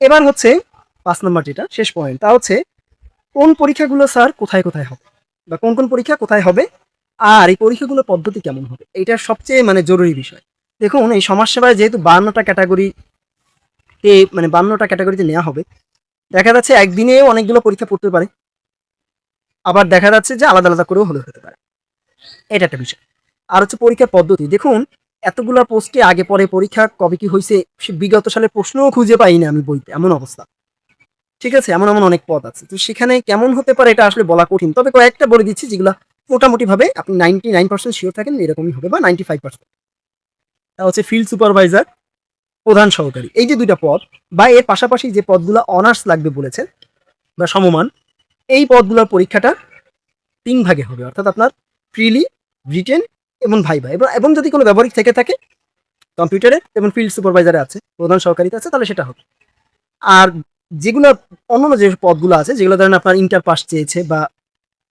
এবার হচ্ছে 5 নম্বর যেটা শেষ পয়েন্ট, তা হচ্ছে কোন পরীক্ষাগুলো স্যার কোথায় কোথায় হবে, বা কোন কোন পরীক্ষা কোথায় হবে, আর এই পরীক্ষাগুলোর পদ্ধতি কেমন হবে, এইটা সবচেয়ে মানে জরুরি বিষয়। দেখুন, এই সমাজসেবায় যেহেতু 52টা ক্যাটাগরিতে মানে 52টা ক্যাটাগরিতে নেওয়া হবে, দেখা যাচ্ছে একদিনেও অনেকগুলো পরীক্ষা পড়তে পারে, আবার দেখা যাচ্ছে যে আলাদা আলাদা করেও হতে পারে। এটা একটা বিষয়। আর হচ্ছে পরীক্ষার পদ্ধতি। দেখুন, এতগুলা পোস্টে আগে পরে পরীক্ষা কবে কি হয়েছে বিগত সালের প্রশ্নও খুঁজে পাই না আমি বইতে, এমন অবস্থা। ঠিক আছে, এমন এমন অনেক পদ আছে, তো সেখানে কেমন হতে পারে এটা আসলে বলা কঠিন। তবে কয়েকটা বলে দিচ্ছি যেগুলো মোটামুটি ভাবে আপনি 99% শিওর থাকেন এরকমই হবে, বা 95%। তা হচ্ছে ফিল্ড সুপারভাইজার, প্রধান সহকারী, এই যে দুইটা পদ, বা এর পাশাপাশি যে পদগুলো অনার্স লাগবে বলেছে বা সমমান, এই পদগুলোর পরীক্ষাটা 3 ভাগে হবে, অর্থাৎ আপনার প্রিলি, রিটেন এবং ভাইবা, এবং যদি কোনো ব্যবহারিক থেকে থাকে কম্পিউটারে এবং ফিল্ড সুপারভাইজারে আছে, প্রধান সহকারীতে আছে, তাহলে সেটা হবে। আর যেগুলো অন্যান্য যে পদগুলো আছে, যেগুলো ধরেন আপনার ইন্টার পাস চেয়েছে বা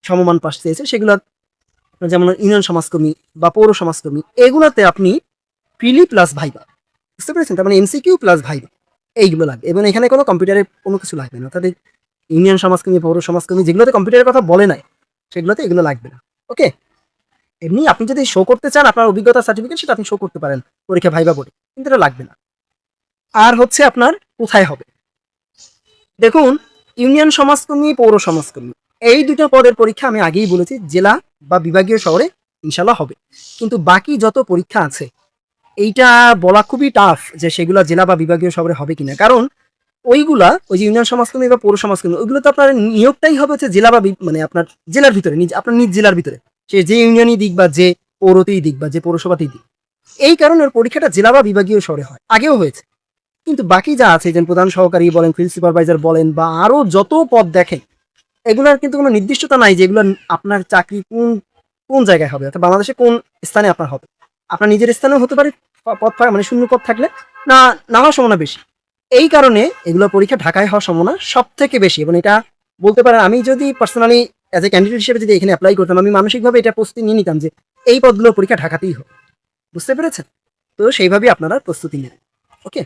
সমমান পাস চেয়েছে, সেগুলো যেমন ইউনিয়ন সমাজকর্মী বা পৌর সমাজকর্মী, এগুলোতে আপনি প্রিলি প্লাস ভাইবা, বুঝতে পেরেছেন? তার মানে এমসিকিউ প্লাস ভাইবা এইগুলো লাগবে, এবং এখানে কোনো কম্পিউটারে কোনো কিছু লাগবে না। অর্থাৎ ইউনিয়ন সমাজকর্মী, পৌর সমাজকর্মী যেগুলোতে কম্পিউটারের কথা বলে নাই, সেগুলোতে এগুলো লাগবে না। ওকে, এমনি আপনি যদি শো করতে চান আপনার অভিজ্ঞতা সার্টিফিকেট, সেটা আপনি শো করতে পারেন পরীক্ষা ভাইবা বোর্ডে, কিন্তু এটা লাগবে না। আর হচ্ছে আপনার কোথায় হবে, দেখুন, ইউনিয়ন সমাজকর্মী, পৌর সমাজকর্মী, এই দুটো পদের পরীক্ষা আমি আগেই বলেছি জেলা বা বিভাগীয় শহরে ইনশাল্লাহ হবে। কিন্তু বাকি যত পরীক্ষা আছে এইটা বলা খুবই টাফ যে সেগুলো জেলা বা বিভাগীয় শহরে হবে কিনা, কারণ ওই যে ইউনিয়ন সমাজকর্মী বা পৌর সমাজকর্মী, ওইগুলো তো আপনার নিয়োগটাই হবে হচ্ছে জেলা বা মানে আপনার জেলার ভিতরে, আপনার নিজ জেলার ভিতরে, সে যে ইউনিয়নই দিক বা যে পৌরতেই দিক বা যে পৌরসভাতেই দিক। এই কারণে ওর পরীক্ষাটা জেলা বা বিভাগীয় শহরে হয়, আগেও হয়েছে। কিন্তু বাকি যা আছে, যেমন প্রধান সহকারী বলেন, ফিল্ড সুপারভাইজার বলেন, বা আরো যত পদ দেখেন, এগুলোর কিন্তু কোনো নির্দিষ্টতা নাই যে এগুলো আপনার চাকরি কোন কোন জায়গায় হবে, অর্থাৎ বাংলাদেশে কোন স্থানে আপনার হবে। আপনার নিজের স্থানেও হতে পারে পদ, মানে শূন্য পদ থাকলে না, না হওয়ার সম্ভাবনা বেশি। এই কারণে এগুলো পরীক্ষা ঢাকায় হওয়ার সম্ভাবনা সব থেকে বেশি, এবং এটা বলতে পারেন আমি যদি পার্সোনালি অ্যাজ এ ক্যান্ডিডেট হিসেবে যদি এখানে অ্যাপ্লাই করতাম, আমি মানসিকভাবে এটা প্রস্তুতি নিয়ে নিতাম যে এই পদগুলোর পরীক্ষা ঢাকাতেই হবে। বুঝতে পেরেছেন? তো সেইভাবেই আপনারা প্রস্তুতি নেন। ওকে।